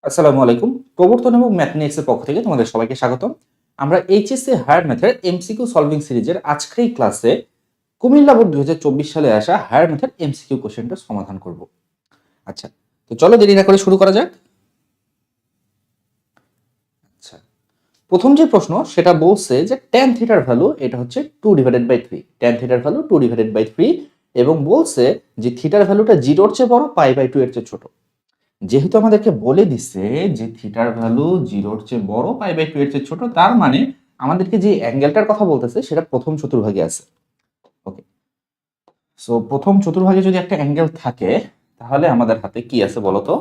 আসসালামু আলাইকুম। প্রবর্তন এবং ম্যাথমেটিক্স এর পক্ষ থেকে তোমাদের সবাইকে স্বাগতম। আমরা এইচএসসি হায়ার ম্যাথের এমসিকিউ সলভিং সিরিজের আজকের এই ক্লাসে কুমিল্লা বোর্ড ২০২৪ সালে আসা হায়ার ম্যাথের এমসিকিউ কোশ্চেনটা সমাধান করব। আচ্ছা, তো চলো দেরি না করে শুরু করা যাক। আচ্ছা, প্রথম যে প্রশ্ন সেটা বলছে যে tan থিটার ভ্যালু এটা হচ্ছে 2/3। tan থিটার ভ্যালু 2/3 এবং বলছে যে থিটার ভ্যালুটা 0 এর চেয়ে বড়, π/2 এর চেয়ে ছোট। যেহেতু আমাদেরকে বলে দিচ্ছে যে থিটার ভ্যালু 0 এর চেয়ে বড়, π/2 এর চেয়ে ছোট, তার মানে আমাদেরকে যে অ্যাঙ্গেলটার কথা বলতেছে সেটা প্রথম চতুর্ভাগে আছে। ওকে, সো প্রথম চতুর্ভাগে যদি একটা অ্যাঙ্গেল থাকে তাহলে আমাদের হাতে কি আছে বলতো?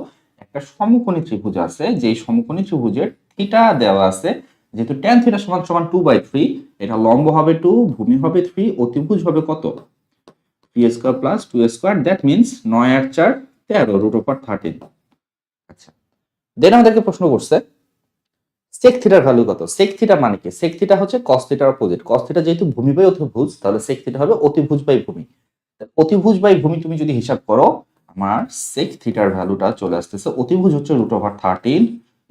একটা সমকোণী ত্রিভুজ আছে, যেই সমকোণী ত্রিভুজের থিটা দেওয়া আছে। যেহেতু tan থিটা সমান সমান 2/3, এটা লম্ব হবে 2, ভূমি হবে 3, অতিভুজ হবে কত? 3² প্লাস 2², দ্যাট মিন্স 9 আর 4 13 √13। আচ্ছা, দেন আমাদেরকে প্রশ্ন করছে sec থিটার ভ্যালু কত? sec থিটা মানে কি? sec থিটা হচ্ছে cos থিটার অপোজিট। cos থিটা যেহেতু ভূমি বাই অতিভুজ, তাহলে sec থিটা হবে অতিভুজ বাই ভূমি। অতিভুজ বাই ভূমি তুমি যদি হিসাব করো, আমার sec থিটার ভ্যালুটা চলে আসতেছে, অতিভুজ হচ্ছে √13,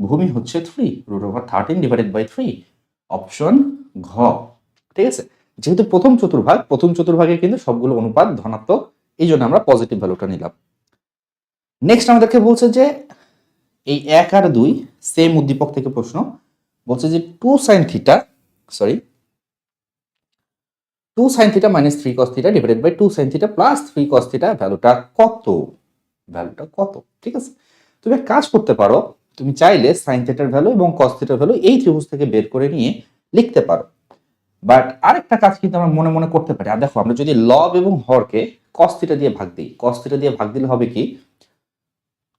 ভূমি হচ্ছে 3, √13/3, অপশন ঘ। ঠিক আছে, যেহেতু প্রথম চতুর্ভাগে কিন্তু সবগুলো অনুপাত ধনাত্মক, এই জন্য আমরা পজিটিভ ভ্যালুটা নিলাম। নেক্সট আমাদেরকে বলছে যে এই 1 আর 2 সেম উদ্দীপক থেকে প্রশ্ন বলছে যে 2 sin theta minus 3 cos theta divided by 2 sin theta plus 3 cos theta ভ্যালুটা কত? ঠিক আছে, তুমি এক কাজ করতে পারো, তুমি চাইলে sin থিটার ভ্যালু এবং cos থিটার ভ্যালু এই ত্রিভুজ থেকে বের করে নিয়ে লিখতে পারো। বাট আরেকটা কাজ কিন্তু আমরা মনে মনে করতে পারি। আর দেখো, আমরা যদি লব এবং হরকে cos থিটা দিয়ে ভাগ দিই, cos থিটা দিয়ে ভাগ দিলে হবে কি?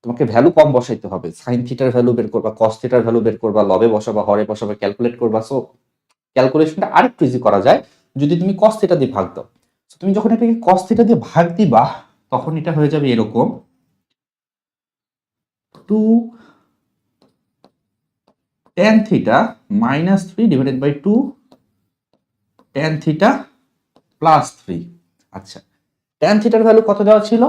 তোমাকে ভ্যালু কম বসাইতে হবে। সাইন থিটার ভ্যালু বের করবা, কস থিটার ভ্যালু বের করবা, লবে বসাবা, হরে বসাবা, ক্যালকুলেট করবা। সো ক্যালকুলেশনটা আরেকটু ইজি করা যায় যদি তুমি কস থিটা দিয়ে ভাগ দাও। সো তুমি যখন এটাকে কস থিটা দিয়ে ভাগ দিবা, তখন এটা হয়ে যাবে এরকম 2 tan theta minus 3 divided by 2 tan theta plus 3। আচ্ছা, tan থিটার ভ্যালু কত দেওয়া ছিল?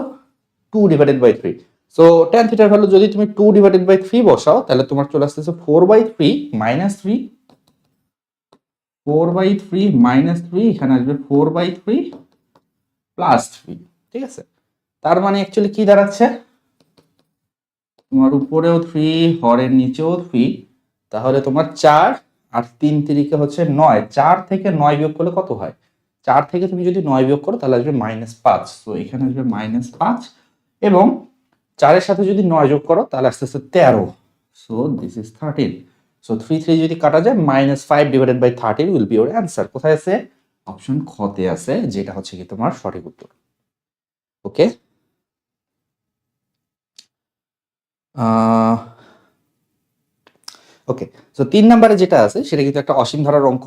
2/3। সো tan থিটার ভ্যালু যদি তুমি 2/3 বসাও, তাহলে তোমার চলে আসতেছে 4/3 মাইনাস 3, 4/3 মাইনাস 3, এখানে আসবে 4/3 প্লাস 3। ঠিক আছে, তার মানে অ্যাকচুয়ালি কি দাঁড়াচ্ছে? তোমার উপরেও 3, হরের নিচেও 3, তাহলে তোমার 4 আর 3 তিরিকে হচ্ছে 9। 4 থেকে 9 বিয়োগ করলে কত হয়? 4 থেকে তুমি যদি 9 বিয়োগ করো তাহলে আসবে -5। সো এখানে আসবে -5 এবং 4 এর সাথে যদি 9 যোগ করো তাহলে আস্তে আস্তে 13। So this is 13। সো 3 যদি কাটা যায়, -5/13 উইল বি ইওর অ্যান্সার। কোথায় আছে? অপশন খ তে আছে, যেটা হচ্ছে কি তোমার সঠিক উত্তর। ওকে, ওকে, সো 3 নম্বরে যেটা আছে সেটা কিন্তু একটা অসীম ধারার অঙ্ক।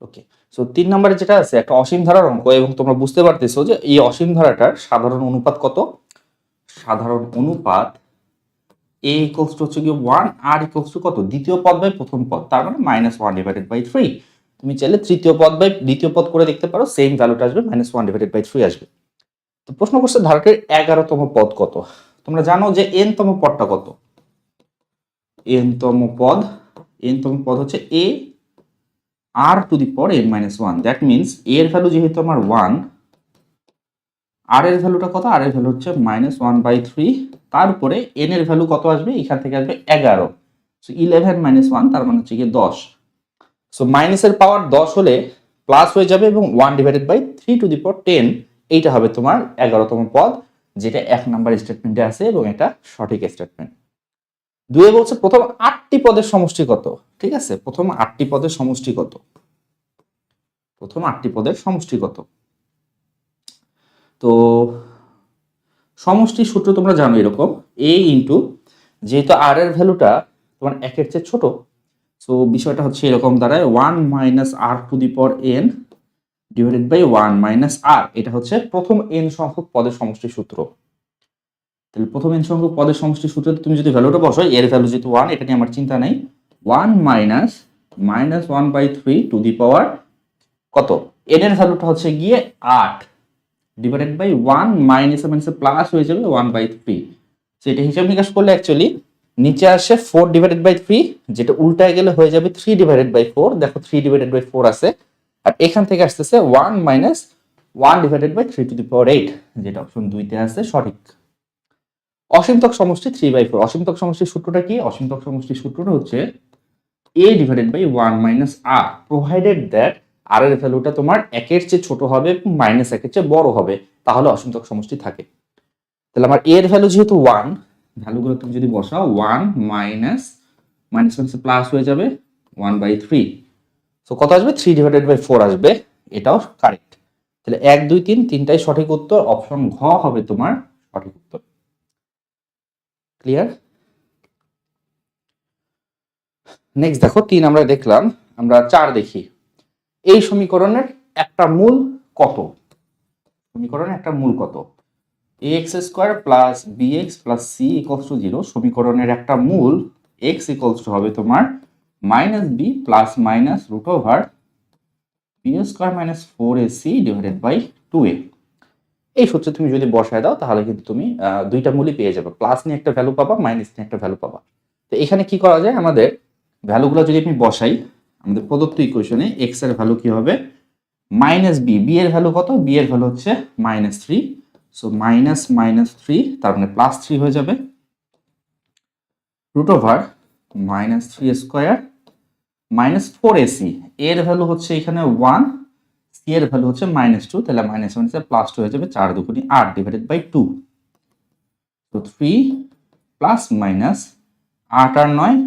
ওকে, সো 3 নম্বরে যেটা আছে একটা অসীম ধারার অঙ্ক, এবং তোমরা বুঝতে পারতেছো যে এই অসীম ধারাটার সাধারণ অনুপাত কত? সাধারণ অনুপাত a ইকুয়ালস টু হচ্ছে কি 1, r ইকুয়ালস টু কত? দ্বিতীয় পদ বাই প্রথম পদ, তার মানে -1/3। তুমি চাইলে তৃতীয় পদ বাই দ্বিতীয় পদ করে দেখতে পারো, সেম ভ্যালুটা আসবে, -1/3 আসবে। তো প্রশ্ন করছে ধারাটির 11তম পদ কত? তোমরা জানো যে n তম পদটা কত? n তম পদ হচ্ছে a r to the power n-1। That means a এর ভ্যালু যেহেতু আমার 1, r এর ভ্যালুটা কত? r এর ভ্যালু হচ্ছে -1/3, তার উপরে n এর ভ্যালু কত আসবে? এখান থেকে আসবে 11। সো 11 - 1 তার মানে হচ্ছে কি 10। সো মাইনাসের পাওয়ার 10 হলে প্লাস হয়ে যাবে এবং 1/3 টু দি পাওয়ার 10, এইটা হবে তোমার 11তম পদ, যেটা 1 নাম্বার স্টেটমেন্টে আছে এবং এটা সঠিক স্টেটমেন্ট। 2 বলছে প্রথম 8টি পদের সমষ্টি কত? ঠিক আছে, প্রথম 8টি পদের সমষ্টি কত? তো সমষ্টির সূত্র তোমরা জানো এরকম, a ইন্টু, যেহেতু r এর ভ্যালুটা তোমার 1 এর চেয়ে ছোট, সো বিষয়টা হচ্ছে এরকম দাঁড়ায় 1 - r to the power n divided by 1 - r। এটা হচ্ছে প্রথম n সংখ্যক পদের সমষ্টির সূত্র। তাহলে প্রথম n সংখ্যক পদের সমষ্টির সূত্রে তুমি যদি ভ্যালুটা বসাও, এর ভ্যালু যেহেতু 1, এটা নিয়ে আমার চিন্তা নেই। 1 - -1/3 টু দি পাওয়ার কত? এন এর ভ্যালুটা হচ্ছে গিয়ে 8 ডিভাইডেড বাই 1 মাইনাসে মাইনাসে প্লাস হয়ে যাবে 1/3। সো এটা হিসাব নিকাশ করলে অ্যাকচুয়ালি নিচে আসে 4 ডিভাইডেড বাই 3, যেটা উল্টায় গেলে হয়ে যাবে 3 ডিভাইডেড বাই 4। দেখো 3 ডিভাইডেড বাই 4 আছে, আর এখান থেকে আসতেছে 1 minus 1 divided by 3 to the power 8, যেটা অপশন 2 তে আছে সঠিক। অসীমতক সমষ্টি 3/4। অসীমতক সমষ্টির সূত্রটা কি? অসীমতক সমষ্টির সূত্রটা হচ্ছে a divided by 1 minus r, provided that r এর ভ্যালুটা তোমার 1 এর চেয়ে ছোট হবে মাইনাস 1 এর চেয়ে বড় হবে, তাহলে অসীমতক সমষ্টি থাকে। তাহলে আমার a এর ভ্যালু যেহেতু 1, ভ্যালুগুলো তুমি যদি বসাও 1 মাইনাস মাইনাস প্লাস হয়ে যাবে 1/3। সো কত আসবে? 3 ডিভাইডেড বাই 4 আসবে, এটাও কারেক্ট। তাহলে 1 2 3 তিনটাই সঠিক উত্তর, অপশন ঘ হবে তোমার সঠিক উত্তর। ক্লিয়ার? নেক্সট দেখো 3 আমরা দেখলাম, আমরা 4 দেখি। এই সমীকরণের একটা মূল কত? সমীকরণের একটা মূল কত? ax square plus bx plus c equals to 0। সমীকরণের একটা মূল x ইকুয়ালস টু হবে তোমার minus b plus minus root over b square minus 4ac divided by 2a। এই সূত্রে তুমি যদি বসায় দাও তাহলে কিন্তু তুমি দুইটা মূলই পেয়ে যাবে, প্লাস নিয়ে একটা ভ্যালু পাবা, মাইনাস নিয়ে একটা ভ্যালু পাবা। তো এখানে কি করা যায়, আমাদের ভ্যালুগুলো যদি আমি বসাই, আমাদের প্রদত্ত ইকুয়েশনে x এর ভ্যালু কি হবে? মাইনাস b, b এর ভ্যালু কত? b এর ভ্যালু হচ্ছে -3। সো মাইনাস -3, তার মানে +3 হয়ে যাবে, root over -3 square minus 4ac, এর ভ্যালু হচ্ছে এখানে 1, c এর ভ্যালু হচ্ছে -2, তাহলে মাইনাস মাইনাসে +2 হয়ে যাবে, 4 দুগুণে 8 ডিভাইডেড বাই 2। তো 3 প্লাস মাইনাস 8 আর 9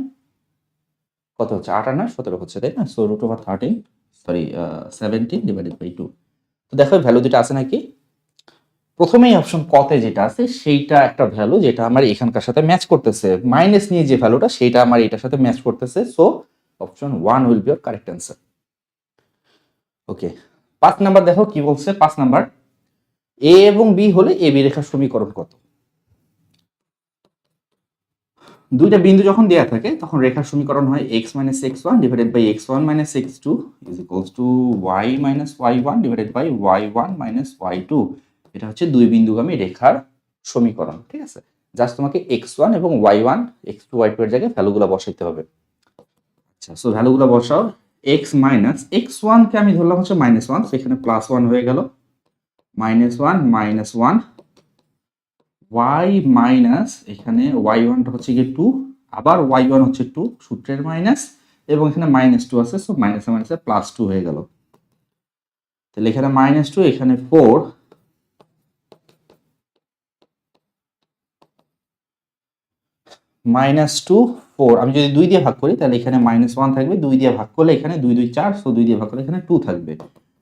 কত হচ্ছে? 8 আর 9 17 হচ্ছে, তাই না? So root over 17 divided by 2। তো দেখো ভ্যালু দুটো আছে নাকি? প্রথমেই অপশন কতে যেটা আছে সেইটা একটা ভ্যালু যেটা আমার এখানকার সাথে ম্যাচ করতেছে, মাইনাস নিয়ে যে ভ্যালুটা সেইটা আমার এটার সাথে ম্যাচ করতেছে। So option 1 will be your correct answer. Okay, 5 number দেখো কি বলছে। 5 নাম্বার, এ এবং বি হলে এ বি রেখার সমীকরণ কত? দুইটা বিন্দু যখন দেয়া থাকে তখন রেখার সমীকরণ হয় x minus x1 divided by x1 minus x2 is equals to y minus y1 divided by y1 minus y2। এটা হচ্ছে দুই বিন্দুগামী রেখার সমীকরণ, ঠিক আছে? জাস্ট তোমাকে x1 এবং y1 x2 y2 এর জায়গায় ভ্যালুগুলো বসাইতে হবে। আচ্ছা, সো ভ্যালুগুলো বসাও। x মাইনাস x1 কে আমি ধরলাম হচ্ছে -1, সেখানে +1 হয়ে গেল, -1 -1 y মাইনাস এখানে y1 টা হচ্ছে গিয়ে 2, আবার y1 হচ্ছে 2 সূত্রের মাইনাস, এবং এখানে -2 আছে, সো মাইনাসে মাইনাসে +2 হয়ে গেল। তাহলে এখানে -2, এখানে 4, -2 4। আমি যদি 2 দিয়ে ভাগ করি তাহলে এখানে -1 থাকবে, 2 দিয়ে ভাগ করলে এখানে 2 2 4, সো 2 দিয়ে ভাগ করলে এখানে 2 থাকবে।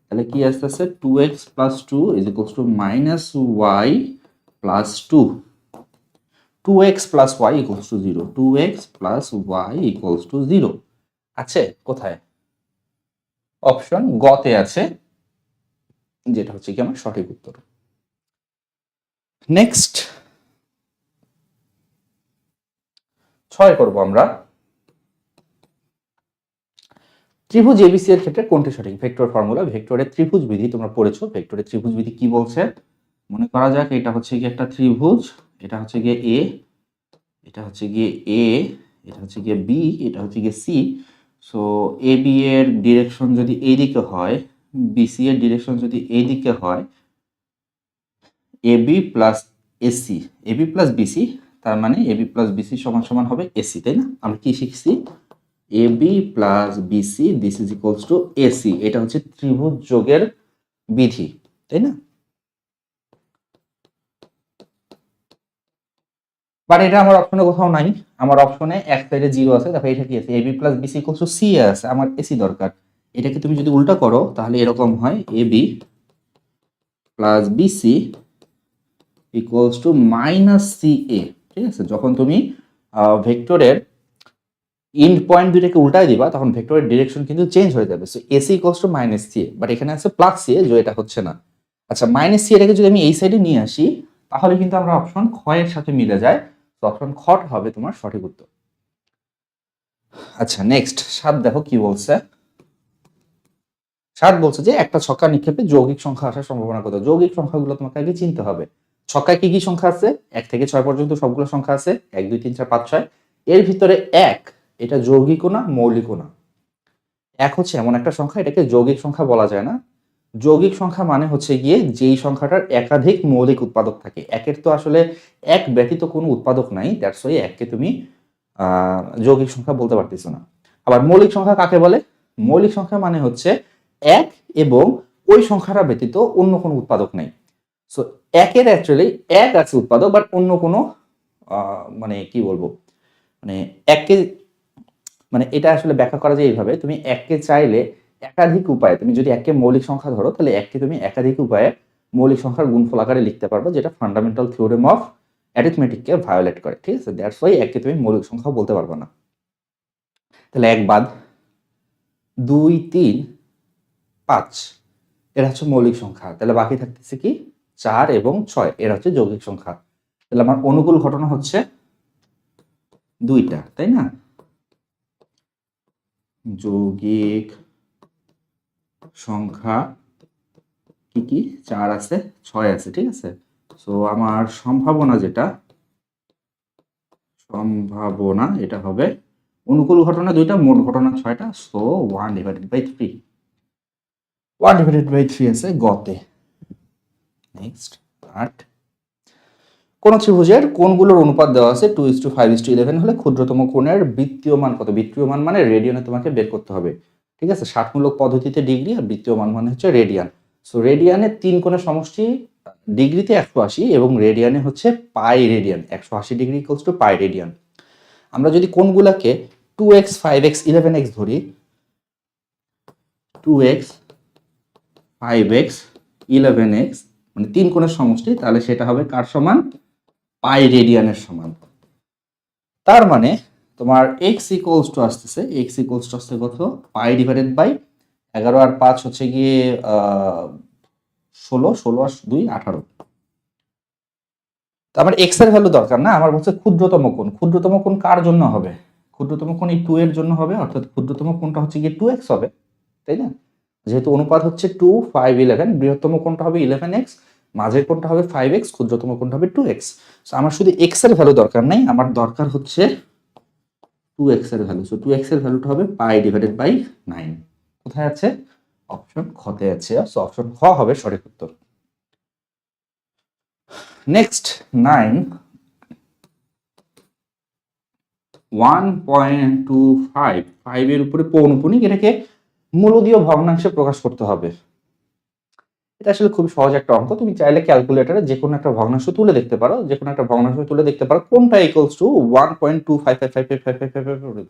তাহলে কি আসতেছে? 2x + 2 is equals to -y + 2। 2x plus y equals to 0, 2x plus y equals to 0 আছে কোথায়? অপশন গ তে আছে, যেটা হচ্ছে কি আমার সঠিক উত্তর। নেক্সট 6 করব আমরা। ত্রিভুজ এবিসি এর ক্ষেত্রে কোনটি সঠিক? ভেক্টর ফর্মুলা, ভেক্টরের ত্রিভুজ বিধি তোমরা পড়েছো। ভেক্টরের ত্রিভুজ বিধি কি বলছে? মনে করা যাক এটা হচ্ছে কি একটা ত্রিভুজ, এটা হচ্ছে গিয়ে এ, এটা হচ্ছে গিয়ে এ, এটা হচ্ছে গিয়ে বি, এটা হচ্ছে গিয়ে সি। সো এ বি এর ডিরেকশন যদি এইদিকে হয়, বিসি এর ডিরেকশন যদি এইদিকে হয়, AB plus AC, AB plus BC, তার মানে এবি প্লাস বিসি সমান সমান হবে এসি, তাই না? আমরা কি শিখছি? AB plus BC this is equals to AC. এটা হচ্ছে ত্রিভুজ যোগের বিধি, তাই না? বাট এটা আমার অপশনে কোথাও নাই। আমার অপশনে এক সাইডে 0 আছে। দেখো এটা কি আছে? AB plus BC equals to C আছে, আমার এসি দরকার। এটাকে তুমি যদি উল্টা করো তাহলে এরকম হয়, AB plus BC equals to minus C A, ঠিক আছে? যখন তুমি ভেক্টরের এন্ড পয়েন্ট দুইটাকে উল্টায় দিবা তখন ভেক্টরের ডিরেকশন কিন্তু চেঞ্জ হয়ে যাবে। So AC equals to minus C A, but এখানে আছে প্লাস সি এ, যে এটা হচ্ছে না। আচ্ছা, মাইনাস সি এটাকে যদি আমি এই সাইডে নিয়ে আসি তাহলে কিন্তু আমরা অপশন খ এর সাথে মিলে যায়। তো অপশন খ হবে তোমার সঠিক উত্তর। আচ্ছা, নেক্সট 7 দেখো কি বলছে। 7 বলছে যে একটা ছক্কা নিক্ষেপে যৌগিক সংখ্যা আসার সম্ভাবনা কত। যৌগিক সংখ্যাগুলো তোমাকে আগে চিনতে হবে। ছক্কায় কি কি সংখ্যা আছে? 1 থেকে 6 পর্যন্ত সবগুলো সংখ্যা আছে, 1 2 3 4 5 6। এর ভিতরে 1 এটা যৌগিকও না মৌলিকও না। 1 হচ্ছে এমন একটা সংখ্যা, এটাকে যৌগিক সংখ্যা বলা যায় না। যৌগিক সংখ্যা মানে হচ্ছে গিয়ে যেই সংখ্যাটার একাধিক মৌলিক উৎপাদক থাকে। 1 তো আসলে 1 ব্যতীত কোনো উৎপাদক নাই, দ্যাটস ওয়াই 1 কে তুমি যৌগিক সংখ্যা বলতে পারতেছো না। আবার মৌলিক সংখ্যা কাকে বলে? মৌলিক সংখ্যা মানে হচ্ছে 1 এবং ওই সংখ্যাটা ব্যতীত অন্য কোনো উৎপাদক নাই। সো 1 এর অ্যাকচুয়ালি 1 আছে উৎপাদক, বাট অন্য কোনো মানে কি বলবো, মানে 1 কে, মানে এটা আসলে ব্যাখ্যা করা যায় এইভাবে, তুমি 1 কে চাইলে একাধিক উপায়ে, তুমি যদি 1 কে মৌলিক সংখ্যা ধরো তাহলে 1 কে তুমি একাধিক উপায়ে মৌলিক সংখ্যার গুণফল আকারে লিখতে পারবে, যেটা ফান্ডামেন্টাল থিওরেম অফ অ্যারিথমেটিককে ভায়োলেট করে। ঠিক আছে, দ্যাটস ওয়াই 1 কে তুমি মৌলিক সংখ্যা বলতে পারবে না। তাহলে 1 বাদ 2 3 5 এরা হচ্ছে মৌলিক সংখ্যা। তাহলে বাকি থাকতেছে কি 4 এবং 6, এরা হচ্ছে যৌগিক সংখ্যা। তাহলে আমার অনুকূল ঘটনা হচ্ছে 2টা, তাই না? যৌগিক সংখ্যা কি কি? 4 আছে, 6 আছে। ঠিক আছে, সো আমার সম্ভাবনা এটা হবে অনুকূল ঘটনা 2টা, মোট ঘটনা 6টা, সো 1/3। 1/3 আছে গতে। নেক্সট 8, কোন ত্রিভুজের কোণগুলোর অনুপাত দেওয়া আছে 2:5:11 হলে ক্ষুদ্রতম কোণের বৃত্তীয় মান কত? বৃত্তীয় মান মানে রেডিয়ানে তোমাকে বের করতে হবে। ঠিক আছে, ষাটমূলক পদ্ধতিতে ডিগ্রি, আর বৃত্তীয় মান মানে হচ্ছে রেডিয়ান। সো রেডিয়ানে 3 কোণের সমষ্টি, ডিগ্রিতে 180 এবং রেডিয়ানে হচ্ছে পাই radian. 180 degree equals to pi radian. আমরা যদি কোণগুলোকে 2x 5x 11x ধরি, 2x 5x 11x মানে 3 কোণের সমষ্টি, তাহলে সেটা হবে কার সমান? পাই রেডিয়ানের সমান। তার মানে তোমার x ইকুয়ালস টু আসতেছে কত? পাই ডিভাইডেড বাই 11 আর 5 হচ্ছে গিয়ে 16, 16 আর 2 18। তো আমার x এর ভ্যালু দরকার না, আমার হচ্ছে ক্ষুদ্রতম কোণ। ক্ষুদ্রতম কোণ কার জন্য হবে? ক্ষুদ্রতম কোণ এই 2 এর জন্য হবে, অর্থাৎ ক্ষুদ্রতম কোণটা হচ্ছে গিয়ে 2x হবে, তাই না? যেহেতু অনুপাত হচ্ছে 2 5 11, বৃহত্তম কোণটা হবে 11x, মাঝের কোণটা হবে 5x, ক্ষুদ্রতম কোণটা হবে 2x। সো আমার শুধু x এর ভ্যালু দরকার নাই, আমার দরকার হচ্ছে 2x এর ভ্যালু। সো 2x এর ভ্যালুটা হবে পাই ডিভাইডেড বাই 9। কোথায় আছে? অপশন খতে আছে। সো অপশন খ হবে সঠিক উত্তর। নেক্সট 9, 1.25 5 এর উপরে পৌনপুনিক, এটাকে মূলদীয় ভগ্নাংশে প্রকাশ করতে হবে। এটা আসলে খুব সহজ একটা অঙ্ক। তুমি চাইলে ক্যালকুলেটরে যে কোনো একটা ভগ্নাংশ তুলে দেখতে পারো, কোনটা ইকুয়ালস টু 1.25555555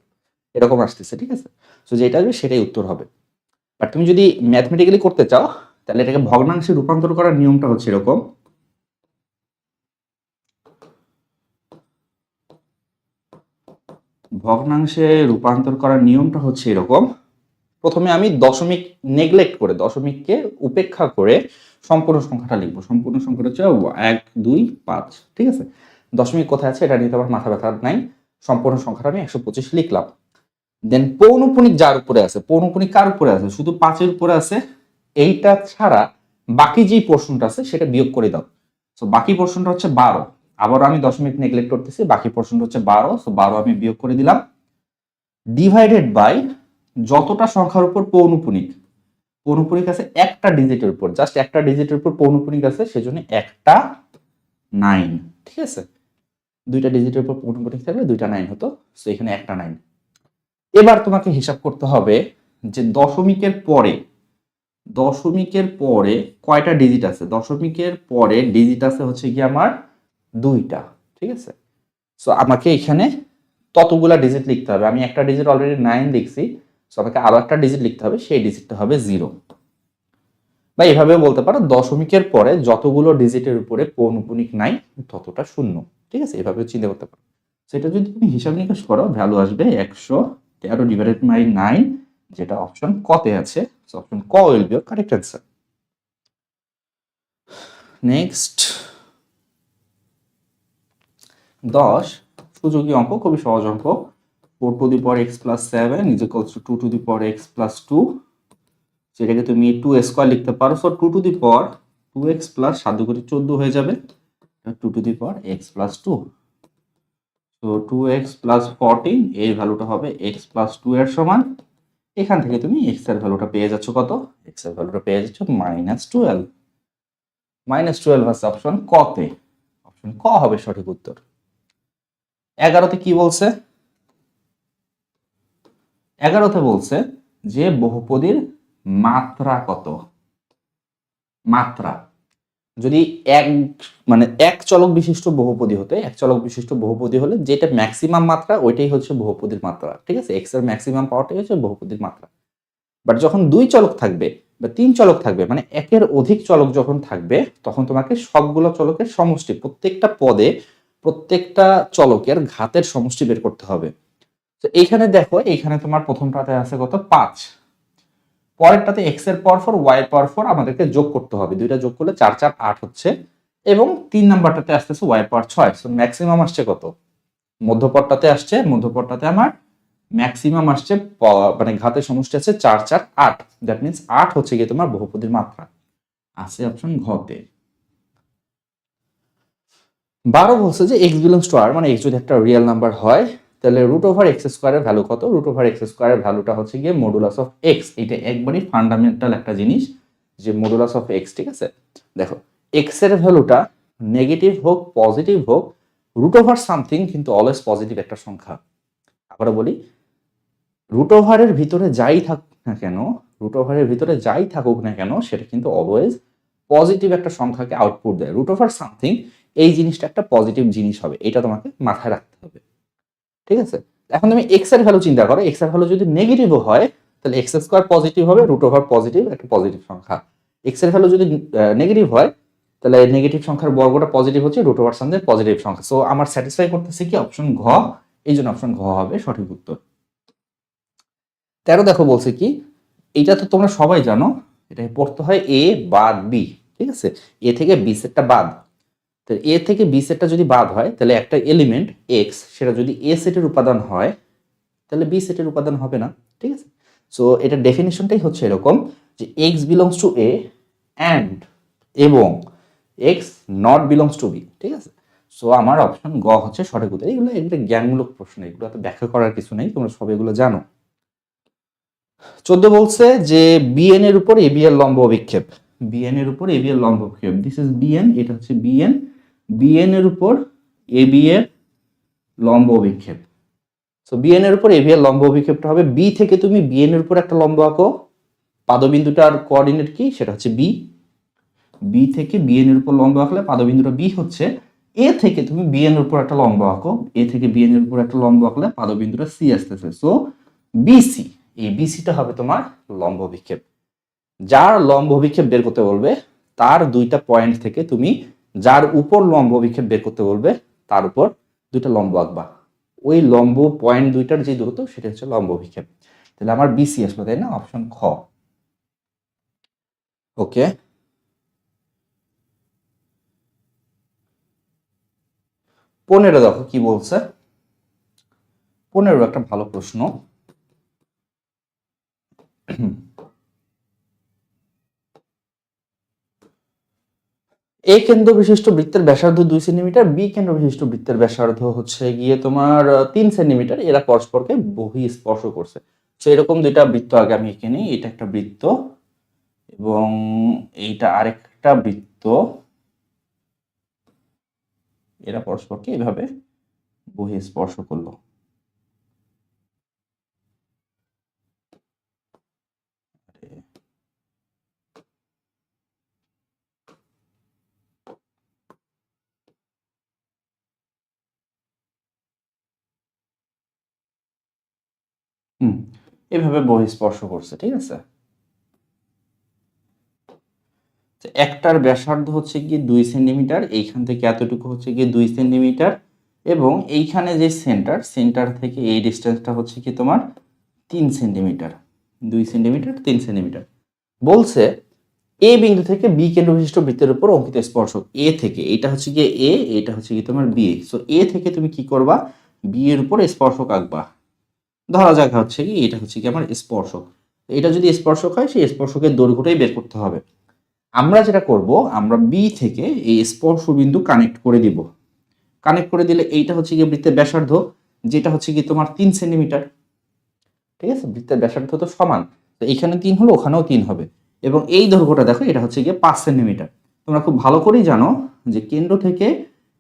এরকম আসতেছে। ঠিক আছে, সো যেটা আসবে সেটাই উত্তর হবে। বাট তুমি যদি ম্যাথমেটিক্যালি করতে চাও তাহলে এটাকে ভগ্নাংশে রূপান্তর করার নিয়মটা হচ্ছে এরকম। ভগ্নাংশে রূপান্তর করার নিয়মটা হচ্ছে এরকম। প্রথমে আমি দশমিক নেগলেক্ট করে, দশমিককে উপেক্ষা করে সম্পূর্ণ সংখ্যাটা লিখবো। সম্পূর্ণ সংখ্যাটা হচ্ছে 1 2 5। ঠিক আছে, দশমিক কোথায় আছে এটা নিয়ে তো আমার মাথা ব্যথা নাই। সম্পূর্ণ সংখ্যাটা আমি 125 লিখলাম। দেন পৌনপুনিক যার উপরে আছে, পৌনপুনিক কার উপরে আছে? শুধু 5 এর উপরে আছে। এইটা ছাড়া বাকি যেই পোর্শনটা আছে সেটা বিয়োগ করে দাও। সো বাকি পোর্শনটা হচ্ছে 12। আবার আমি দশমিক নেগলেক্ট করতেছি, বাকি পোর্শনটা হচ্ছে 12। সো 12 আমি বিয়োগ করে দিলাম, ডিভাইডেড বাই যতটা সংখ্যার উপর পৌনপুনিক, পৌনপুনিক আছে একটা ডিজিটের উপর, জাস্ট একটা ডিজিটের উপর পৌনপুনিক আছে, সেজন্য একটা 9। ঠিক আছে, দুইটা ডিজিটের উপর পৌনপুনিক থাকলে দুইটা 9 হতো, সো এখানে একটা 9। এবার তোমাকে হিসাব করতে হবে যে দশমিকের পরে কয়টা ডিজিট আছে। দশমিকের পরে ডিজিট আছে হচ্ছে কি আমার 2টা। ঠিক আছে, সো আমাকে এখানে ততগুলা ডিজিট লিখতে হবে। আমি একটা ডিজিট অলরেডি 9 লিখছি, সো আমাকে আরো একটা ডিজিট লিখতে হবে, সেই ডিজিটটা হবে 0। বা এভাবেও বলতে পারো দশমিকের পরে যতগুলো ডিজিটের উপরে পৌনপুনিক নাই ততটা শূন্য। ঠিক আছে, এভাবে চিন্তা করতে পারো। সেটা যদি তুমি হিসাব নিকাশ করো, ভ্যালু আসবে 113 ডিভাইডেড বাই 9, যেটা অপশন ক তে আছে। সো অপশন ক will be your correct answer. Next 10, সুযোগী অঙ্ক, খুবই সহজ অঙ্ক। 4 two the power x plus 7 is equals two 2 two the power x plus 2 সেটাকে তুমি 2 স্কোয়ার লিখতে পারো। So 2 two the power 2x plus 7×14 হয়ে যাবে 2 two the power x plus 2। তো 2x প্লাস 14 এর ভ্যালুটা হবে x প্লাস 2 এর সমান। এখান থেকে তুমি x এর ভ্যালুটা পেয়ে যাচ্ছ কত? x এর ভ্যালুটা পেয়ে যাচ্ছ -12। -12 আছে অপশন ক তে। অপশন ক হবে সঠিক উত্তর। 11তে কি বলছে? 11তে বলছে যে বহুপদীর মাত্রা কত? মাত্রা যদি এক চলক বিশিষ্ট বহুপদী এক চলক বিশিষ্ট বহুপদী হলে যেটা ম্যাক্সিমাম মাত্রা ওইটাই হচ্ছে বহুপদীর মাত্রা, ঠিক আছে? এক্স এর ম্যাক্সিমাম পাওয়ারটাই হচ্ছে বহুপদীর মাত্রা। বাট যখন 2 চলক থাকবে বা 3 চলক থাকবে, মানে একের অধিক চলক যখন থাকবে, তখন তোমাকে সবগুলো চলকের সমষ্টি, প্রত্যেকটা পদে প্রত্যেকটা চলকের ঘাতের সমষ্টি বের করতে হবে। তো এইখানে দেখো, এইখানে তোমার প্রথমটাতে আছে কত? 5। পরেরটাতে x এর পাওয়ার 4 y এর পাওয়ার 4 আমাদেরকে যোগ করতে হবে। দুইটা যোগ করলে 4 4 8 হচ্ছে। এবং 3 নাম্বারটাতে আসতেছে y এর পাওয়ার 6। সো ম্যাক্সিমাম আসছে কত? মধ্যপদটাতে আসছে, মধ্যপদটাতে আমার ম্যাক্সিমাম আসছে, মানে ঘাতের সমষ্টি আছে 4 4 8। দ্যাট মিন্স 8 হচ্ছে গিয়ে তোমার বহুপদীর মাত্রা। আছে অপশন ঘ তে। 12 বলছে যে x বিলংস টু r, মানে x যদি একটা রিয়েল নাম্বার হয় তাহলে √x² এর ভ্যালু কত? √x² এর ভ্যালুটা হচ্ছে গিয়ে মডুলাস অফ x। এটা একবারই ফান্ডামেন্টাল একটা জিনিস যে মডুলাস অফ x, ঠিক আছে? দেখো, x এর ভ্যালুটা নেগেটিভ হোক পজিটিভ হোক, √সামথিং কিন্তু অলওয়েজ পজিটিভ একটা সংখ্যা। আবার বলি, √এর ভিতরে যাই থাকুক না কেন, √এর ভিতরে যাই থাকুক না কেন, সেটা কিন্তু অলওয়েজ পজিটিভ একটা সংখ্যাকে আউটপুট দেয়। √সামথিং এই জিনিসটা একটা পজিটিভ জিনিস হবে, এটা তোমাকে মাথায় রাখতে হবে, ঠিক আছে? এখন তুমি এক্স এর ভ্যালু চিন্তা করো, এক্স এর ভ্যালু যদি নেগেটিভও হয় তাহলে x² পজিটিভ হবে, √ পজিটিভ একটা পজিটিভ সংখ্যা। এক্স এর ভ্যালু যদি নেগেটিভ হয় তাহলে নেগেটিভ সংখ্যার বর্গটা পজিটিভ হচ্ছে, √ সামথিং পজিটিভ সংখ্যা। সো আমার স্যাটিসফাই করতেছে কি? অপশন ঘ। এই জন্য অপশন ঘ হবে সঠিক উত্তর। 13 দেখো বলছে কি, এটা তো তোমরা সবাই জানো, এটা পড়তে হয় a বাদ b, ঠিক আছে? a থেকে b সেটটা বাদ। তো এ থেকে বি সেটটা যদি বাদ হয় তাহলে একটা এলিমেন্ট এক্স, সেটা যদি এ সেটের উপাদান হয় তাহলে বি সেটের উপাদান হবে না, ঠিক আছে? সো এটা ডেফিনিশনটাই হচ্ছে এরকম যে X belongs to A and এবং X not belongs to B, ঠিক আছে? সো আমার অপশন গ হচ্ছে সঠিক উত্তর। এগুলো একটা জ্ঞানমূলক প্রশ্ন, এগুলো তো ব্যাখ্যা করার কিছু নেই, তোমরা সব এগুলো জানো। 14 বলছে যে বিএন এর উপর এবি এর লম্ব অভিক্ষেপ। বিএন এর উপর এবি এর লম্ব অভিক্ষেপ, দিস ইজ বিএন, এটা হচ্ছে বিএন। বিএন এর উপর এবি এর লম্ব অভিক্ষেপ। সো বিএন এর উপর এবি এর লম্ব অভিক্ষেপটা হবে, বি থেকে তুমি বিএন এর উপর একটা লম্ব আঁকো, পাদবিন্দুটার কোঅর্ডিনেট কি? সেটা হচ্ছে বি। বি থেকে বিএন এর উপর লম্ব আঁকলে পাদবিন্দুটা বি হচ্ছে। এ থেকে তুমি বিএন এর উপর একটা লম্ব আঁকো, এ থেকে বিএন এর উপর একটা লম্ব আঁকলে পাদবিন্দুটা সি আসতেছে। সো বিসি, এই বিসিটা হবে তোমার লম্ব অভিক্ষেপ। যার লম্ব অভিক্ষেপ বের করতে বলবে তার দুইটা পয়েন্ট থেকে তুমি যার উপর লম্ব অভিক্ষেপ বের করতে বলবে তার উপর দুইটা লম্ব আঁকবা। ওই লম্ব পয়েন্ট দুইটার যে দূরত্ব সেটা হচ্ছে লম্ব অভিক্ষেপ। তাহলে আমার বিসি আসবে, তাই না? অপশন খ। ওকে, 15 দেখো কি বলছে। 15 একটা ভালো প্রশ্ন। এ কেন্দ্র বিশিষ্ট বৃত্তের ব্যাসার্ধ 2 সেন্টিমিটার, বি কেন্দ্র বিশিষ্ট বৃত্তের ব্যাসার্ধ হচ্ছে গিয়ে তোমার 3 সেন্টিমিটার। এরা পরস্পরকে বহি স্পর্শ করছে। তো এরকম দুইটা বৃত্ত আগে আমি এঁকে নিই। এটা একটা বৃত্ত এবং এইটা আরেকটা বৃত্ত, এরা পরস্পরকে এভাবে বহি স্পর্শ করলো। এভাবে বহি স্পর্শ করছে, ঠিক আছে? একটার ব্যাসার্ধ হচ্ছে গিয়ে 2 সেন্টিমিটার, এইখান থেকে এতটুকু হচ্ছে গিয়ে 2 সেন্টিমিটার, এবং এইখানে যে সেন্টার থেকে এই ডিস্টেন্সটা হচ্ছে কি তোমার 3 সেন্টিমিটার। 2 centimetre 3 centimetre. বলছে এ বিন্দু থেকে বি কেন্দ্র বিশিষ্ট বৃত্তের উপর অঙ্কিত স্পর্শক এ থেকে, এটা হচ্ছে গিয়ে এ, এটা হচ্ছে কি তোমার বি। সো এ থেকে তুমি কি করবা? বি এর উপর স্পর্শক আঁকবা। ধরা যাক হচ্ছে কি এটা হচ্ছে কি আমার স্পর্শক। এটা যদি স্পর্শক হয় সেই স্পর্শকের দৈর্ঘ্যটাই বের করতে হবে। আমরা যেটা করব, আমরা বি থেকে এই স্পর্শ বিন্দু কানেক্ট করে দিব। কানেক্ট করে দিলে এইটা হচ্ছে গিয়ে বৃত্তের ব্যাসার্ধ, যেটা হচ্ছে কি তোমার 3 সেন্টিমিটার। ঠিক আছে, বৃত্তের ব্যাসার্ধ তো সমান, তো এখানে 3 হলো, ওখানেও 3 হবে। এবং এই দৈর্ঘ্যটা দেখো, এটা হচ্ছে গিয়ে 5 সেন্টিমিটার। তোমরা খুব ভালো করেই জানো যে কেন্দ্র থেকে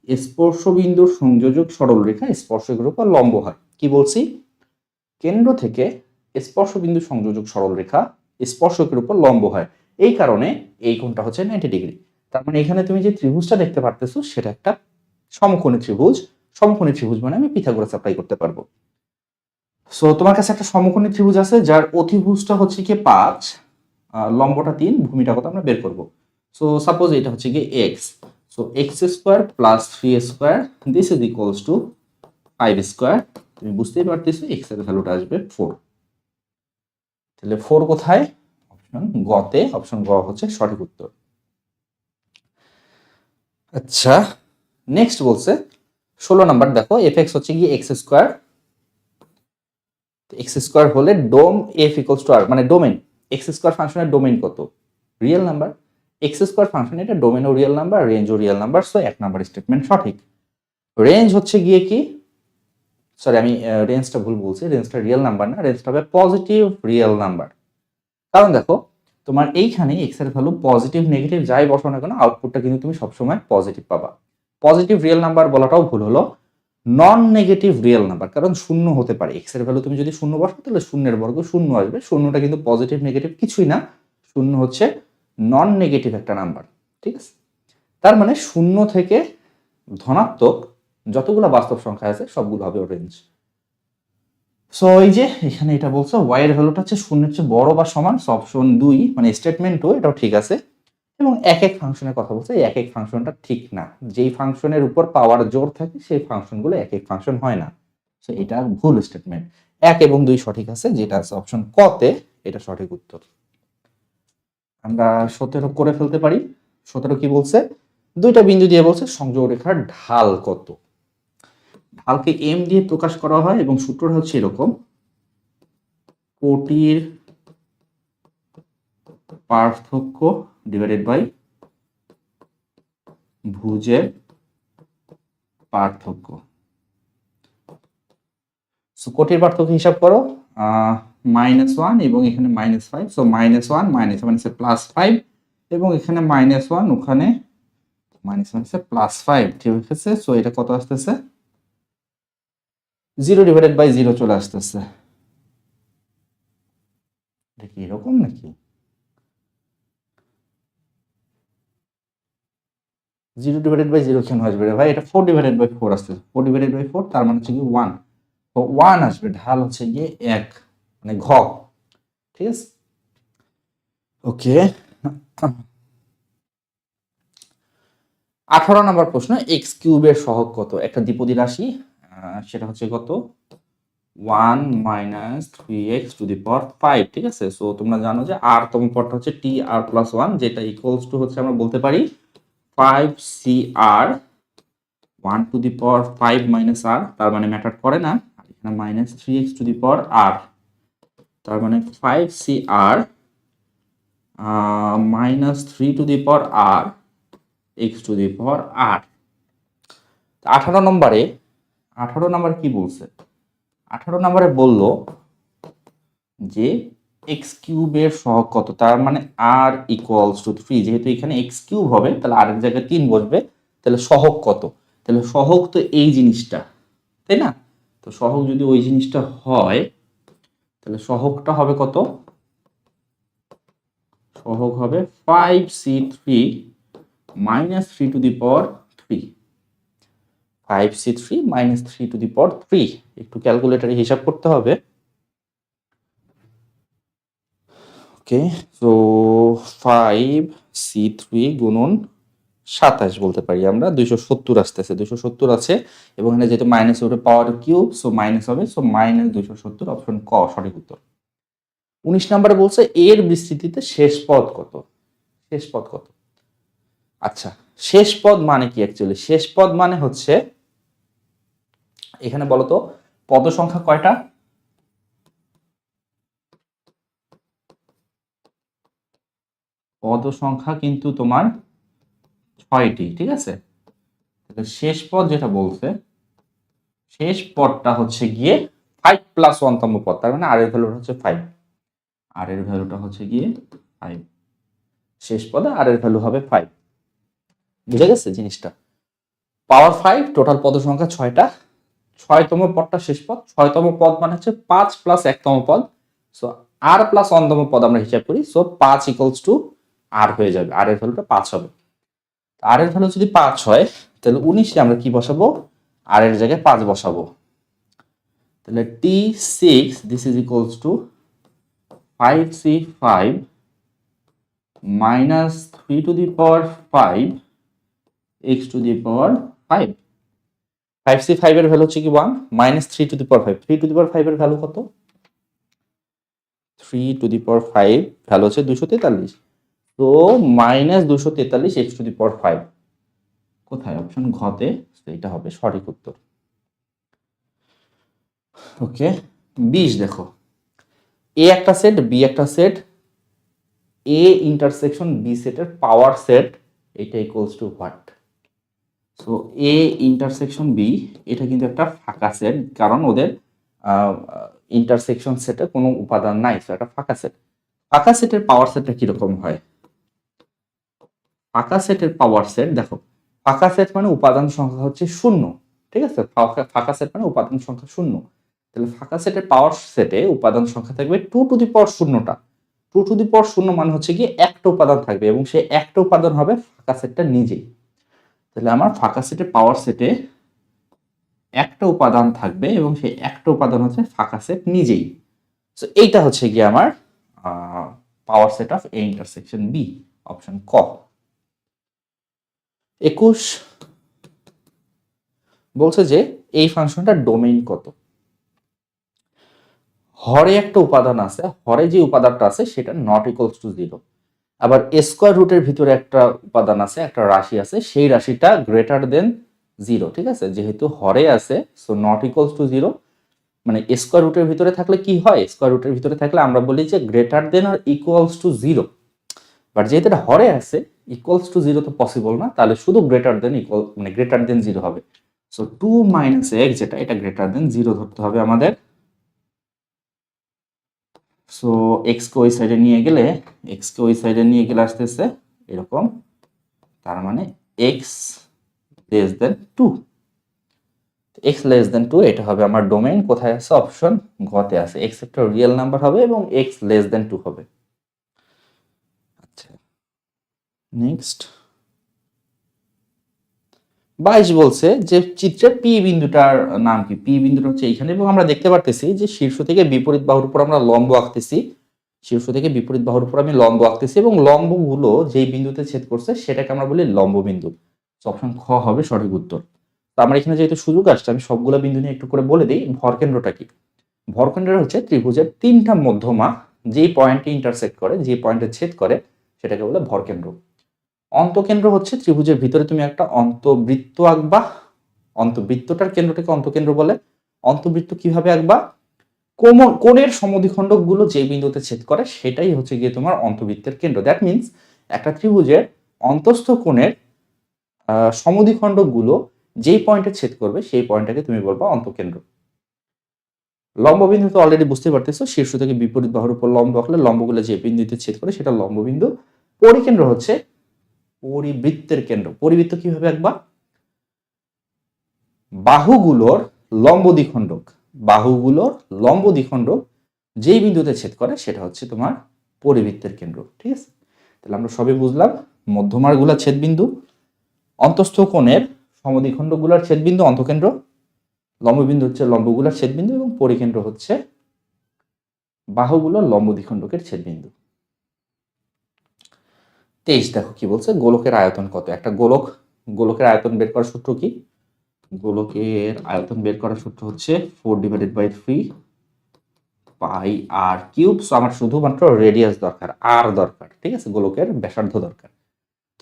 স্পর্শ বিন্দুর সংযোজক সরলরেখা স্পর্শকের উপর লম্ব হয়। কি বলছি? কেন্দ্র থেকে স্পর্শ বিন্দু সংযোজক সরলরেখা স্পর্শকের উপর লম্ব হয়, এই কারণে এই কোণটা হচ্ছে 90 ডিগ্রি। তার মানে এখানে তুমি যে ত্রিভুজটা দেখতে পারতেছো সেটা একটা সমকোণী ত্রিভুজ। সমকোণী ত্রিভুজ মানে আমি পিথাগোরাস অ্যাপ্লাই করতে পারবো। সো তোমার কাছে একটা সমকোণী ত্রিভুজ আছে যার অতিভুজটা হচ্ছে কি 5, লম্বটা 3, ভূমিটা কত আমরা বের করব। সো সাপোজ এটা হচ্ছে কি x, so x square plus 3 square this is equals two 5 square. তুমি বুঝতেই পারতেছো x এর ভ্যালুটা আসবে 4। তাহলে 4 কোথায়? অপশন গ তে, অপশন গ হচ্ছে সঠিক উত্তর। আচ্ছা, নেক্সট বলছে 16 নাম্বার, দেখো fx হচ্ছে কি x স্কয়ার। এক্স স্কোয়ার হলে dom F equals to R, মানে ডোমেন। এক্স স্কোয়ার ফাংশনের ডোমেন কত? Real number. X square function, এটা ডোমেনও রিয়েল নাম্বার, রেঞ্জও real number. So 1 number statement সঠিক। রেঞ্জ হচ্ছে গিয়ে কি, সরি আমি রেঞ্জটা ভুল বলছি, রেঞ্জটা রিয়েল নাম্বার না, রেঞ্জটা হবে পজিটিভ রিয়েল নাম্বার। কারণ দেখো তোমার এইখানে এক্স এর ভ্যালু পজিটিভ নেগেটিভ যাই বসাও না কেন, আউটপুটটা কিন্তু তুমি সবসময় পজিটিভ পাবা। পজিটিভ রিয়েল নাম্বার বলাটাও ভুল হলো, নন নেগেটিভ রিয়েল নাম্বার, কারণ শূন্য হতে পারে। এক্স এর ভ্যালু তুমি যদি শূন্য বসাও তাহলে শূন্যের বর্গ শূন্য আসবে, শূন্যটা কিন্তু পজিটিভ নেগেটিভ কিছুই না, শূন্য হচ্ছে নন নেগেটিভ একটা নাম্বার। ঠিক আছে, তার মানে শূন্য থেকে ধনাত্মক যতগুলো বাস্তব সংখ্যা আছে সবগুলো হবে রেঞ্জ। সো এই যে এখানে এটা বলছো ওয়াই এর ভ্যালুটা হচ্ছে শূন্যের চেয়ে বড় বা সমান, অপশন 2 মানে স্টেটমেন্ট 2 এটাও ঠিক আছে। এবং এক এক ফাংশনের কথা বলছে, এক এক ফাংশনটা ঠিক না, যেই ফাংশনের উপর পাওয়ার জোর থাকে সেই ফাংশনগুলো এক এক ফাংশন হয় না। সো এটা ভুল স্টেটমেন্ট। 1 এবং 2 সঠিক আছে, যেটা আছে অপশন ক তে, এটা সঠিক উত্তর। আমরা 17 করে ফেলতে পারি। 17 কি বলছে? দুইটা বিন্দু দিয়ে বলছে সংযোগ রেখার ঢাল কত। ঢালকে এম দিয়ে প্রকাশ করা হয় এবং সূত্রটা হচ্ছে এরকম, কোটির পার্থক্য ডিভাইডেড বাই ভুজের পার্থক্য। সো কোটির পার্থক্য হিসাব করো, -1 এবং এখানে -5, সো -1 -1 +5 এবং এখানে -1 ওখানে +5, ঠিক আছে। সো এটা কত আসতেছে? 0/0 চলে আসতেছে। এটা কি এরকম নাকি? 0/0 কেন আসবে রে ভাই? এটা 4/4 আসতেছে। 4/4 তার মানে হচ্ছে কি 1, তো 1 আসবে। ঢাল হচ্ছে গিয়ে 1, মানে ঘ। ঠিক আছে, ওকে। 18 নম্বর প্রশ্ন, এক্স কিউবের সহগ কত? একটা দ্বিপদী রাশি, সেটা হচ্ছে কত? 1 - 3x⁵, ঠিক আছে। সো তোমরা জানো যে আর তম পদটা হচ্ছে টি আর প্লাস 1, যেটা ইকুয়ালস টু হচ্ছে আমরা বলতে পারি 5cr 1⁵ - r, তার মানে ম্যাটার করে না। এখানে -3x⁴, তার মানে 5cr -3r x⁴। 18 নম্বরে, 18 নম্বর কি বলছে? 18 নম্বরে বলল যে এক্স কিউবের সহগ কত, তার মানে r = 3। যেহেতু এখানে এক্স কিউব হবে তাহলে আর এক জায়গায় 3 বসবে, তাহলে সহগ কত? তাহলে সহগ তো এই জিনিসটা, তাই না? তো সহগ যদি ওই জিনিসটা হয় তাহলে সহগটা হবে কত? সহগ হবে 5c3 - 3⁵, 5c3 - 3⁵। একটু ক্যালকুলেটরে হিসাব করতে হবে। ওকে, সো 5c3 গুণন 27 বলতে পারি আমরা, 270 আসতেছে, 270 আছে। এবং এখানে যেহেতু মাইনাস ওটা পাওয়ার কিউব, সো মাইনাস হবে, সো -270, অপশন ক সঠিক উত্তর। 19 নম্বরে বলছে এর বিস্তৃতিতে শেষ পদ কত? শেষ পদ কত? আচ্ছা, শেষ পদ মানে কি অ্যাকচুয়ালি? শেষ পদ মানে হচ্ছে, এখানে বলতো পদ সংখ্যা কয়টা? পদ সংখ্যা কিন্তু তোমার 6টি, ঠিক আছে। তাহলে শেষ পদ যেটা বলছে, শেষ পদটা হচ্ছে গিয়ে 5 প্লাস 1তম পদ, তার মানে আর এর ভ্যালুটা হচ্ছে 5, আর এর ভ্যালুটা হচ্ছে গিয়ে 5, শেষ পদে আর এর ভ্যালু হবে 5। বুঝে গেছে জিনিসটা? পাওয়ার 5, টোটাল পদ সংখ্যা 6টা, 6তম পদটা শেষ পদ, 6তম পদ মানে হচ্ছে 5 প্লাস 1তম পদ, সো আর প্লাস 1তম পদ আমরা হিসাব করি, সো 5 ইকুয়ালস টু আর হয়ে যাবে, আর এর ভ্যালুটা 5 হবে। আর এর ভ্যালু যদি 5 হয় তাহলে 19 আমরা কি বসাবো, আর এর জায়গায় 5 বসাবো। তাহলে T6 this is equals two 5C5 minus 3 to the power 5 x to the power 5। 5C5 এর ভ্যালু হচ্ছে কি 1, minus 3 to the power 5, 3 to the power 5 এর ভ্যালু কত, 3 to the power 5 ভ্যালু হচ্ছে 243, তো minus 243 x to the power 5 কোথায়, option ঘতে, এটা হবে সঠিক উত্তর। ওকে, 20 দেখো, এ একটা সেট, বি একটা সেট, এ ইন্টারসেকশন বি সেটের পাওয়ার সেট, এটা equals to what. So A intersection B, এটা কিন্তু একটা ফাঁকা সেট, কারণ ওদের ইন্টারসেকশন সেটে কোনো উপাদান নাই, সো এটা ফাঁকা সেট। ফাঁকা সেটের পাওয়ার সেটটা কিরকম হয়, ফাঁকা সেটের পাওয়ার সেট দেখো, ফাঁকা সেট মানে উপাদান সংখ্যা হচ্ছে 0, ঠিক আছে, ফাঁকা সেট মানে উপাদান সংখ্যা 0, তাহলে ফাঁকা সেটের পাওয়ার সেটে উপাদান সংখ্যা থাকবে 2 two the power 0টা, 2 two the পাওয়ার 0 মানে হচ্ছে কি একটা উপাদান থাকবে, এবং সেই একটা উপাদান হবে ফাঁকা সেটটা নিজেই। তাহলে আমার ফাঁকা সেটের পাওয়ার সেটে একটা উপাদান থাকবে এবং সেই একটা উপাদান হচ্ছে ফাঁকা সেট নিজেই। সো এইটা হচ্ছে গিয়ে আমার power set of A intersection B, option ক। 21 বলছে যে এই ফাংশনটার ডোমেইন কত। হরে একটা উপাদান আছে, হরে যে উপাদানটা আছে সেটা নট ইকুয়ালস টু 0, আবার স্কোয়ার রুটের ভিতরে একটা উপাদান আছে, একটা রাশি আছে, সেই রাশিটা গ্রেটার দেন 0, ঠিক আছে, যেহেতু হরে আছে সো নট ইকুয়ালস টু 0, মানে স্কোয়ার রুটের ভিতরে থাকলে কি হয়, স্কোয়ার রুটের ভিতরে থাকলে আমরা বলি যে greater than or equals to 0, but যেহেতু এটা হরে আছে ইকুয়ালস টু 0 তো পসিবল না, তাহলে শুধু গ্রেটার দেন ইকুয়াল, মানে গ্রেটার দেন 0 হবে। সো 2 মাইনাস x যেটা, এটা গ্রেটার দেন 0 ধরতে হবে আমাদের। সো x কে ওই সাইডে নিয়ে গেলে, x কে ওই সাইডে নিয়ে গেলে আসতেছে এরকম, তার মানে x less than 2, x less than 2 এটা হবে আমার ডোমেইন, কোথায় আছে, অপশন ঘতে আছে, x একটা রিয়েল নাম্বার হবে এবং x লেস দেন 2 হবে। আচ্ছা, নেক্সট 22 বলছে যে চিত্রের পি বিন্দুটার নাম কি, পি বিন্দুটা হচ্ছে এইখানে, এবং আমরা দেখতে পারতেছি যে শীর্ষ থেকে বিপরীত বাহুর উপর আমরা লম্ব আঁকতেছি, শীর্ষ থেকে বিপরীত বাহুর উপর আমি লম্ব আঁকতেছি, এবং লম্বগুলো যেই বিন্দুতে ছেদ করছে সেটাকে আমরা বলি লম্ব বিন্দু। অপশন খ হবে সঠিক উত্তর। তো আমার এখানে যেহেতু সুযোগ আসছে আমি সবগুলো বিন্দু নিয়ে একটু করে বলে দিই। ভরকেন্দ্রটা কি, ভরকেন্দ্র হচ্ছে ত্রিভুজের 3টা মধ্যমা যেই পয়েন্টে ইন্টারসেক্ট করে, যে পয়েন্টে ছেদ করে সেটাকে বলে ভরকেন্দ্র। অন্তকেন্দ্র হচ্ছে ত্রিভুজের ভিতরে তুমি একটা অন্তবৃত্ত আঁকবা, অন্তবৃত্তটার কেন্দ্রটাকে অন্তকেন্দ্র বলে। অন্তবৃত্ত কিভাবে আঁকবা, কোণের সমদ্বিখণ্ডক গুলো যে বিন্দুতে ছেদ করে সেটাই হচ্ছে গিয়ে তোমার অন্তবৃত্তের কেন্দ্র। দ্যাট মিনস একটা ত্রিভুজের অন্তস্থ কোণের সমদ্বিখণ্ডক গুলো যেই পয়েন্টে ছেদ করবে সেই পয়েন্টটাকে তুমি বলবা অন্তকেন্দ্র। লম্ববিন্দু তো অলরেডি বুঝতে পারতেছো, শীর্ষ থেকে বিপরীত বাহুর উপর লম্ব আঁকলে লম্বগুলো যে বিন্দুতে ছেদ করে সেটা লম্ববিন্দু। পরিকেন্দ্র হচ্ছে পরিবৃত্তের কেন্দ্র। পরিবৃত্ত কিভাবে আঁকবা, বাহুগুলোর লম্ব দ্বিখণ্ডক, বাহুগুলোর লম্ব দ্বিখণ্ডক যেই বিন্দুতে ছেদ করে সেটা হচ্ছে তোমার পরিবৃত্তের কেন্দ্র। ঠিক আছে, তাহলে আমরা সবই বুঝলাম, মধ্যমার গুলা ছেদ বিন্দু, অন্তস্থ কোণের সমদ্বিখণ্ডক গুলার ছেদ বিন্দু অন্তকেন্দ্র, লম্ববিন্দু হচ্ছে লম্বগুলার ছেদ বিন্দু, এবং পরিকেন্দ্র হচ্ছে বাহুগুলোর লম্ব দ্বিখণ্ডকের ছেদ বিন্দু। 23 দেখো কি বলছে, গোলকের আয়তন কত। একটা গোলকের আয়তন বের করার সূত্র কি, গোলকের আয়তন বের করার সূত্র হচ্ছে 4/3 পাই আর কিউব। সো আমার শুধুমাত্র রেডিয়াস দরকার, আর দরকার, ঠিক আছে, গোলকের ব্যাসার্ধ দরকার।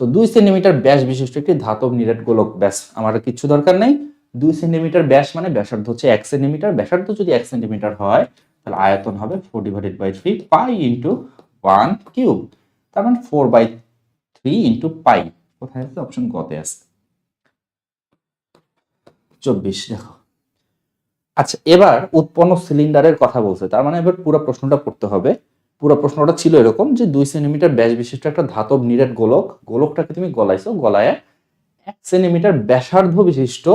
তো 2 সেন্টিমিটার ব্যাস বিশিষ্ট একটি ধাতব নিরেট গোলক, ব্যাস আমার কিছু দরকার নেই। 2 সেন্টিমিটার ব্যাস মানে ব্যাসার্ধ হচ্ছে 1 সেন্টিমিটার, ব্যাসার্ধ যদি 1 সেন্টিমিটার হয় তাহলে আয়তন হবে 4/3 পাই ইন্টু 1 কিউব। তার মানে 4/3 ইন্টু পাই। কোথায় আছে? অপশন গতে আছে। 24 দেখো। আচ্ছা, এবার উৎপন্ন সিলিন্ডারের কথা বলছে, তার মানে এবার পুরো প্রশ্নটা পড়তে হবে। পুরো প্রশ্নটা ছিল এরকম যে 2 সেন্টিমিটার ব্যাস বিশিষ্ট একটা ধাতব নিরেট গোলক, গোলকটাকে তুমি গলাইছো, গলায় 1 সেন্টিমিটার ব্যাসার্ধ বিশিষ্ট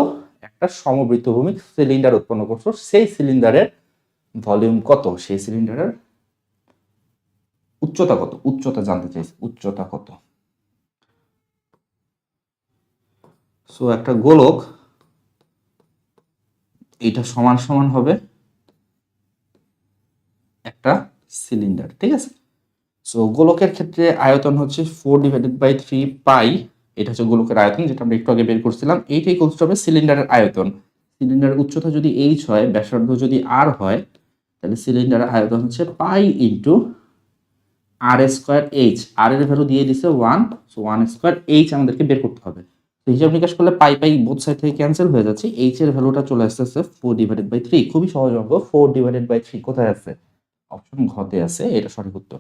একটা সমবৃত্তভূমি সিলিন্ডার উৎপন্ন করছো। সেই সিলিন্ডারের ভলিউম কত? সেই সিলিন্ডারের উচ্চতা কত? উচ্চতা জানতে চাইছে, উচ্চতা কত? সো একটা গোলক, এটা সমান সমান হবে একটা সিলিন্ডার, ঠিক আছে? সো গোলকের ক্ষেত্রে আয়তন হচ্ছে 4/3 পাই। এটা হচ্ছে গোলকের আয়তন, যেটা আমরা একটু আগে বের করছিলাম। এইটাই ইকুয়ালস হবে সিলিন্ডারের আয়তন। সিলিন্ডারের উচ্চতা যদি h হয়, ব্যাসার্ধ যদি r হয়, তাহলে সিলিন্ডারের আয়তন হচ্ছে pi into r square h। r এর ভ্যালু দিয়ে দিছে 1, সো 1 স্কোয়ার h আমাদেরকে বের করতে হবে। তো হিসাব নিকাশ করলে পাই পাই বোথ সাইড থেকে ক্যান্সেল হয়ে যাচ্ছে, h এর ভ্যালুটা চলে আসতেছে 4/3। খুবই সহজ অঙ্ক। 4/3 কোথায় আছে? অপশন ঘতে আছে, এটা সঠিক উত্তর।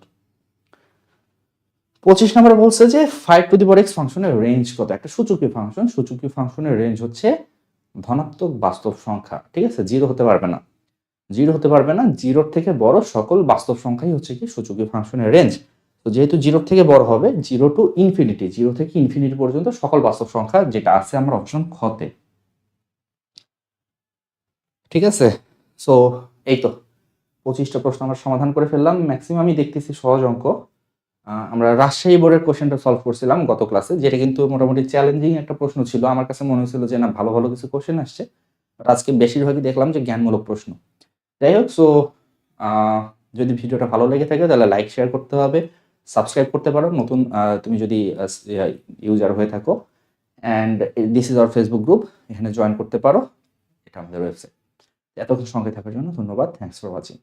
25 নম্বরে বলছে যে 5x ফাংশনের রেঞ্জ কত? একটা সূচকীয় ফাংশন, সূচকীয় ফাংশনের রেঞ্জ হচ্ছে ধনাত্মক বাস্তব সংখ্যা, ঠিক আছে? জিরো হতে পারবে না, জিরো হতে পারবে না। জিরোর থেকে বড় সকল বাস্তব সংখ্যাই হচ্ছে কি সূচকীয় ফাংশনের রেঞ্জ। তো যেহেতু জিরোর থেকে বড় হবে, 0 টু ইনফিনিটি, 0 থেকে ইনফিনিটি পর্যন্ত সকল বাস্তব সংখ্যা, যেটা আছে আমার অপশন খতে, ঠিক আছে? সো এই তো 25টা প্রশ্ন আমরা সমাধান করে ফেললাম। ম্যাক্সিমামই দেখতেছি সহজ অঙ্ক। আমরা রাজশাহী বোর্ডের কোশ্চেনটা সলভ করছিলাম গত ক্লাসে, যেটা কিন্তু মোটামুটি চ্যালেঞ্জিং একটা প্রশ্ন ছিল। আমার কাছে মনে হয়েছিল যে না, ভালো ভালো কিছু কোশ্চেন আসছে, বাট আজকে বেশিরভাগই দেখলাম যে জ্ঞানমূলক প্রশ্ন। যাই হোক, সো যদি ভিডিওটা ভালো লেগে থাকে তাহলে লাইক শেয়ার করতে হবে, সাবস্ক্রাইব করতে পারো নতুন তুমি যদি ইউজার হয়ে থাকো। And this is our Facebook group, এখানে জয়েন করতে পারো, এটা আমাদের ওয়েবসাইট। এতক্ষণ সঙ্গে থাকার জন্য ধন্যবাদ। Thanks for watching.